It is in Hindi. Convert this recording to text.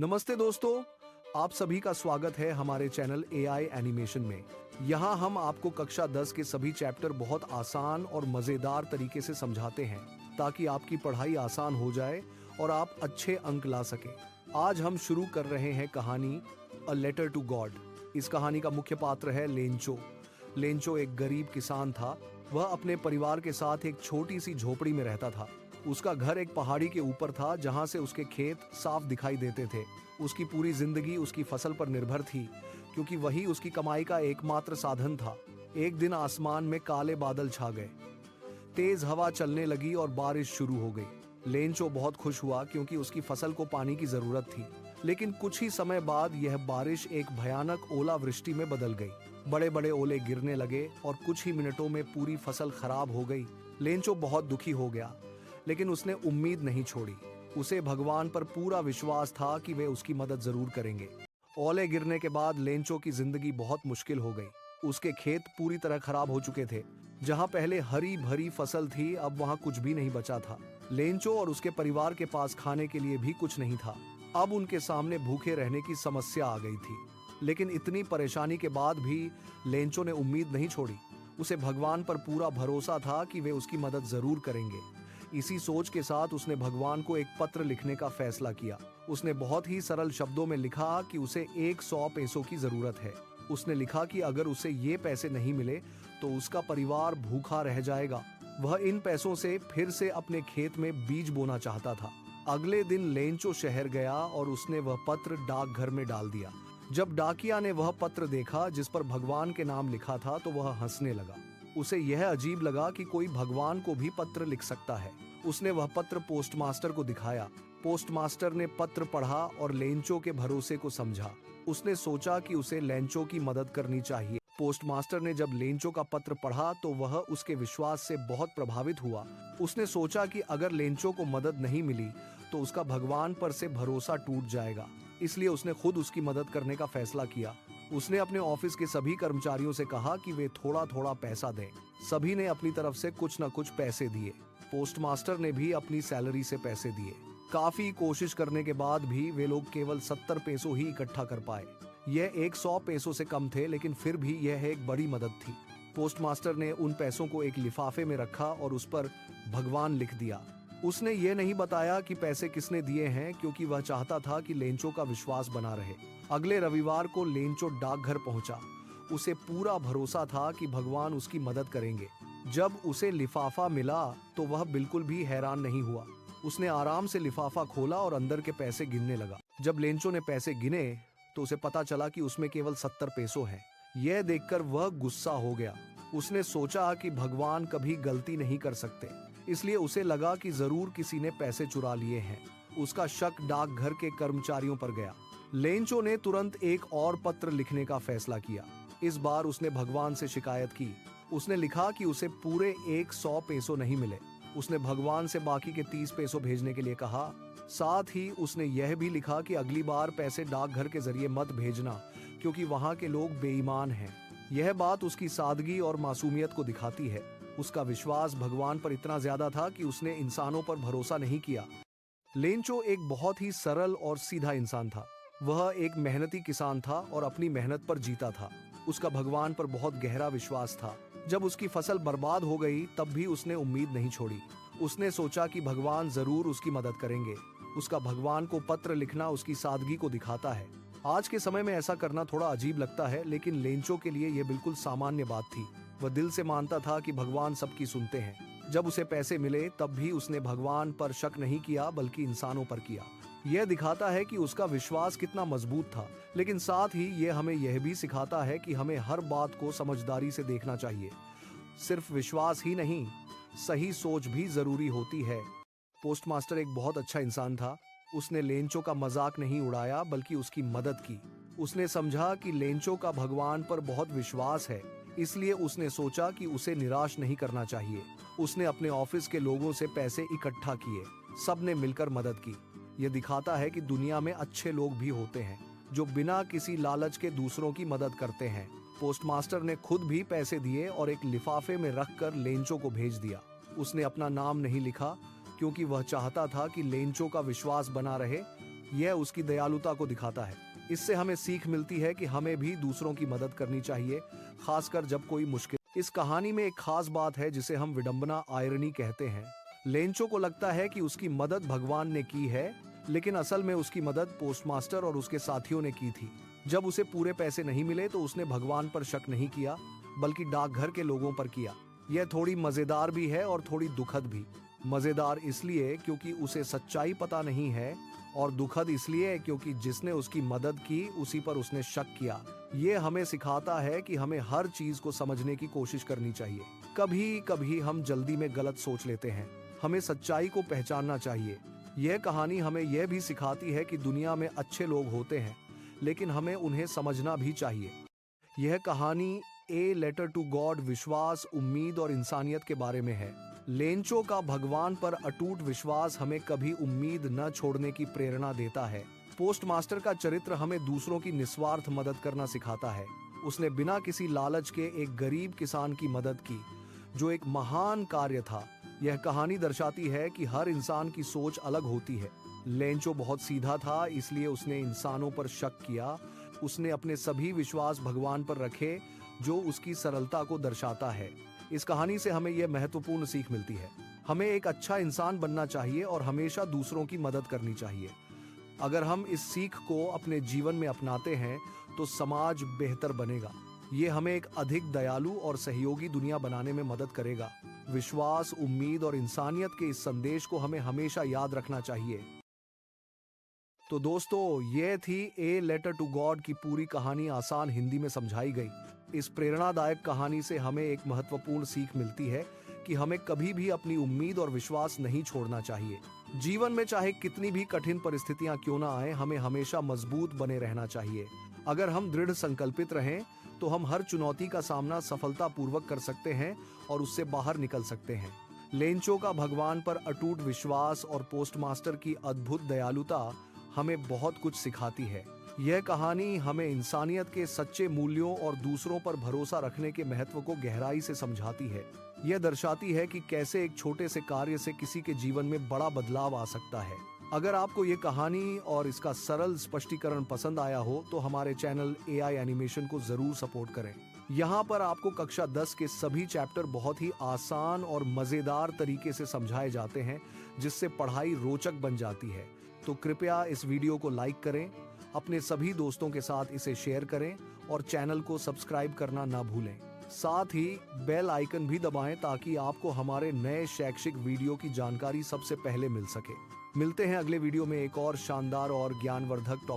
नमस्ते दोस्तों, आप सभी का स्वागत है हमारे चैनल एआई एनिमेशन में। यहाँ हम आपको कक्षा 10 के सभी चैप्टर बहुत आसान और मज़ेदार तरीके से समझाते हैं ताकि आपकी पढ़ाई आसान हो जाए और आप अच्छे अंक ला सकें। आज हम शुरू कर रहे हैं कहानी अ लेटर टू गॉड। इस कहानी का मुख्य पात्र है लेंचो। लेंचो एक गरीब किसान था। वह अपने परिवार के साथ एक छोटी सी झोपड़ी में रहता था। उसका घर एक पहाड़ी के ऊपर था जहां से उसके खेत साफ दिखाई देते थे। उसकी पूरी जिंदगी उसकी फसल पर निर्भर थी क्योंकि वही उसकी कमाई का एकमात्र साधन था। एक दिन आसमान में काले बादल छा गए, तेज हवा चलने लगी और बारिश शुरू हो गई। लेंचो बहुत खुश हुआ क्योंकि उसकी फसल को पानी की जरूरत थी। लेकिन कुछ ही समय बाद यह बारिश एक भयानक ओलावृष्टि में बदल गई। बड़े बड़े ओले गिरने लगे और कुछ ही मिनटों में पूरी फसल खराब हो गई। लेंचो बहुत दुखी हो गया, लेकिन उसने उम्मीद नहीं छोड़ी। उसे भगवान पर पूरा विश्वास था कि वे उसकी मदद जरूर करेंगे। ओले गिरने के बाद लेंचो की जिंदगी बहुत मुश्किल हो गई। उसके खेत पूरी तरह खराब हो चुके थे। जहां पहले हरी भरी फसल थी, अब वहां कुछ भी नहीं बचा था। लेंचो और उसके परिवार के पास खाने के लिए भी कुछ नहीं था। अब उनके सामने भूखे रहने की समस्या आ गई थी। लेकिन इतनी परेशानी के बाद भी लेंचो ने उम्मीद नहीं छोड़ी। उसे भगवान पर पूरा भरोसा था कि वे उसकी मदद जरूर करेंगे। इसी सोच के साथ उसने भगवान को एक पत्र लिखने का फैसला किया। उसने बहुत ही सरल शब्दों में लिखा कि उसे 100 पैसों की जरूरत है। उसने लिखा कि अगर उसे ये पैसे नहीं मिले तो उसका परिवार भूखा रह जाएगा। वह इन पैसों से फिर से अपने खेत में बीज बोना चाहता था। अगले दिन लेंचो शहर गया और उसने वह पत्र डाकघर में डाल दिया। जब डाकिया ने वह पत्र देखा जिस पर भगवान के नाम लिखा था तो वह हंसने लगा। उसे यह अजीब लगा कि कोई भगवान को भी पत्र लिख सकता है। उसने वह पत्र पोस्टमास्टर को दिखाया। पोस्टमास्टर ने पत्र पढ़ा और लेंचो के भरोसे को समझा। उसने सोचा कि उसे लेंचो की मदद करनी चाहिए। पोस्टमास्टर ने जब लेंचो का पत्र पढ़ा तो वह उसके विश्वास से बहुत प्रभावित हुआ। उसने सोचा कि अगर लेंचो को मदद नहीं मिली तो उसका भगवान पर से भरोसा टूट जाएगा। इसलिए उसने खुद उसकी मदद करने का फैसला किया। उसने अपने ऑफिस के सभी कर्मचारियों से कहा कि वे थोड़ा थोड़ा पैसा दें। सभी ने अपनी तरफ से कुछ न कुछ पैसे दिए। पोस्टमास्टर ने भी अपनी सैलरी से पैसे दिए। काफी कोशिश करने के बाद भी वे लोग केवल 70 पैसों ही इकट्ठा कर पाए। यह 100 पैसों से कम थे, लेकिन फिर भी यह एक बड़ी मदद थी। पोस्टमास्टर ने उन पैसों को एक लिफाफे में रखा और उस पर भगवान लिख दिया। उसने ये नहीं बताया कि पैसे किसने दिए हैं, क्योंकि वह चाहता था कि लेंचो का विश्वास बना रहे। अगले रविवार को लेंचो डाकघर पहुंचा। उसे पूरा भरोसा था कि भगवान उसकी मदद करेंगे। जब उसे लिफाफा मिला तो वह बिल्कुल भी हैरान नहीं हुआ। उसने आराम से लिफाफा खोला और अंदर के पैसे गिनने लगा। जब लेंचो ने पैसे गिने तो उसे पता चला कि उसमें केवल 70 पैसों हैं। यह देखकर वह गुस्सा हो गया। उसने सोचा कि भगवान कभी गलती नहीं कर सकते, इसलिए उसे लगा कि जरूर किसी ने पैसे चुरा लिए हैं। उसका शक डाकघर के कर्मचारियों पर गया। लेंचो ने तुरंत एक और पत्र लिखने का फैसला किया। इस बार उसने भगवान से शिकायत की। उसने लिखा कि उसे पूरे 100 पैसों नहीं मिले। उसने भगवान से बाकी के 30 पैसों भेजने के लिए कहा। साथ ही उसने यह भी लिखा कि अगली बार पैसे डाकघर के जरिए मत भेजना, क्योंकि वहां के लोग बेईमान हैं। यह बात उसकी सादगी और मासूमियत को दिखाती है। उसका विश्वास भगवान पर इतना ज्यादा था कि उसने इंसानों पर भरोसा नहीं किया। लेंचो एक बहुत ही सरल और सीधा इंसान था। वह एक मेहनती किसान था और अपनी मेहनत पर जीता था। उसका भगवान पर बहुत गहरा विश्वास था। जब उसकी फसल बर्बाद हो गई तब भी उसने उम्मीद नहीं छोड़ी। उसने सोचा कि भगवान जरूर उसकी मदद करेंगे। उसका भगवान को पत्र लिखना उसकी सादगी को दिखाता है। आज के समय में ऐसा करना थोड़ा अजीब लगता है, लेकिन लेंचो के लिए यह बिल्कुल सामान्य बात थी। वह दिल से मानता था कि भगवान सबकी सुनते हैं। जब उसे पैसे मिले तब भी उसने भगवान पर शक नहीं किया, बल्कि इंसानों पर किया। यह दिखाता है कि उसका विश्वास कितना मजबूत था। लेकिन साथ ही यह हमें यह भी सिखाता है कि हमें हर बात को समझदारी से देखना चाहिए। सिर्फ विश्वास ही नहीं, सही सोच भी जरूरी होती है। पोस्टमास्टर एक बहुत अच्छा इंसान था। उसने लेंचो का मजाक नहीं उड़ाया, बल्कि उसकी मदद की। उसने समझा कि लेंचो का भगवान पर बहुत विश्वास है, इसलिए उसने सोचा कि उसे निराश नहीं करना चाहिए। उसने अपने ऑफिस के लोगों से पैसे इकट्ठा किए। सबने मिलकर मदद की। यह दिखाता है कि दुनिया में अच्छे लोग भी होते हैं जो बिना किसी लालच के दूसरों की मदद करते हैं। पोस्टमास्टर ने खुद भी पैसे दिए और एक लिफाफे में रखकर लेंचो को भेज दिया। उसने अपना नाम नहीं लिखा, क्योंकि वह चाहता था कि लेंचो का विश्वास बना रहे यह उसकी दयालुता को दिखाता है। इससे हमें सीख मिलती है कि हमें भी दूसरों की मदद करनी चाहिए, खासकर जब कोई मुश्किल। इस कहानी में एक खास बात है जिसे हम विडंबना आयरनी कहते हैं। लेंचो को लगता है कि उसकी मदद भगवान ने की है, लेकिन असल में उसकी मदद पोस्टमास्टर और उसके साथियों ने की थी। जब उसे पूरे पैसे नहीं मिले तो उसने भगवान पर शक नहीं किया, बल्कि डाकघर के लोगों पर किया। यह थोड़ी मजेदार भी है और थोड़ी दुखद भी। मजेदार इसलिए क्योंकि उसे सच्चाई पता नहीं है, और दुखद इसलिए क्योंकि जिसने उसकी मदद की उसी पर उसने शक किया। ये हमें सिखाता है कि हमें हर चीज को समझने की कोशिश करनी चाहिए। कभी कभी हम जल्दी में गलत सोच लेते हैं। हमें सच्चाई को पहचानना चाहिए। यह कहानी हमें यह भी सिखाती है कि दुनिया में अच्छे लोग होते हैं, लेकिन हमें उन्हें समझना भी चाहिए। यह कहानी ए लेटर टू गॉड विश्वास, उम्मीद और इंसानियत के बारे में है। लेंचो का भगवान पर अटूट विश्वास हमें कभी उम्मीद न छोड़ने की प्रेरणा देता है। पोस्टमास्टर का चरित्र हमें दूसरों की निस्वार्थ मदद करना सिखाता है। उसने बिना किसी लालच के एक गरीब किसान की मदद की, जो एक महान कार्य था। यह कहानी दर्शाती है कि हर इंसान की सोच अलग होती है। लेंचो बहुत सीधा था, इसलिए उसने इंसानों पर शक किया। उसने अपने सभी विश्वास भगवान पर रखे, जो उसकी सरलता को दर्शाता है। इस कहानी से हमें यह महत्वपूर्ण सीख मिलती है। हमें एक अच्छा इंसान बनना चाहिए और हमेशा दूसरों की मदद करनी चाहिए। अगर हम इस सीख को अपने जीवन में अपनाते हैं तो समाज बेहतर बनेगा। ये हमें एक अधिक दयालु और सहयोगी दुनिया बनाने में मदद करेगा। विश्वास, उम्मीद और इंसानियत के इस संदेश को हमें हमेशा याद रखना चाहिए। तो दोस्तों, ये थी ए लेटर टू गॉड की पूरी कहानी आसान हिंदी में समझाई गई। इस प्रेरणादायक कहानी से हमें एक महत्वपूर्ण सीख मिलती है कि हमें कभी भी अपनी उम्मीद और विश्वास नहीं छोड़ना चाहिए। जीवन में चाहे कितनी भी कठिन परिस्थितियां क्यों ना आए, हमें हमेशा मजबूत बने रहना चाहिए। अगर हम दृढ़ संकल्पित रहें तो हम हर चुनौती का सामना सफलतापूर्वक कर सकते हैं और उससे बाहर निकल सकते हैं। लेंचो का भगवान पर अटूट विश्वास और पोस्टमास्टर की अद्भुत दयालुता हमें बहुत कुछ सिखाती है। यह कहानी हमें इंसानियत के सच्चे मूल्यों और दूसरों पर भरोसा रखने के महत्व को गहराई से समझाती है। यह दर्शाती है कि कैसे एक छोटे से कार्य से किसी के जीवन में बड़ा बदलाव आ सकता है। अगर आपको ये कहानी और इसका सरल स्पष्टीकरण पसंद आया हो तो हमारे चैनल AI एनिमेशन को जरूर सपोर्ट करें। यहाँ पर आपको कक्षा 10 के सभी चैप्टर बहुत ही आसान और मजेदार तरीके से समझाए जाते हैं, जिससे पढ़ाई रोचक बन जाती है। तो कृपया इस वीडियो को लाइक करें, अपने सभी दोस्तों के साथ इसे शेयर करें और चैनल को सब्सक्राइब करना ना भूलें। साथ ही बेल आइकन भी दबाएं ताकि आपको हमारे नए शैक्षिक वीडियो की जानकारी सबसे पहले मिल सके। मिलते हैं अगले वीडियो में एक और शानदार और ज्ञानवर्धक टॉपिक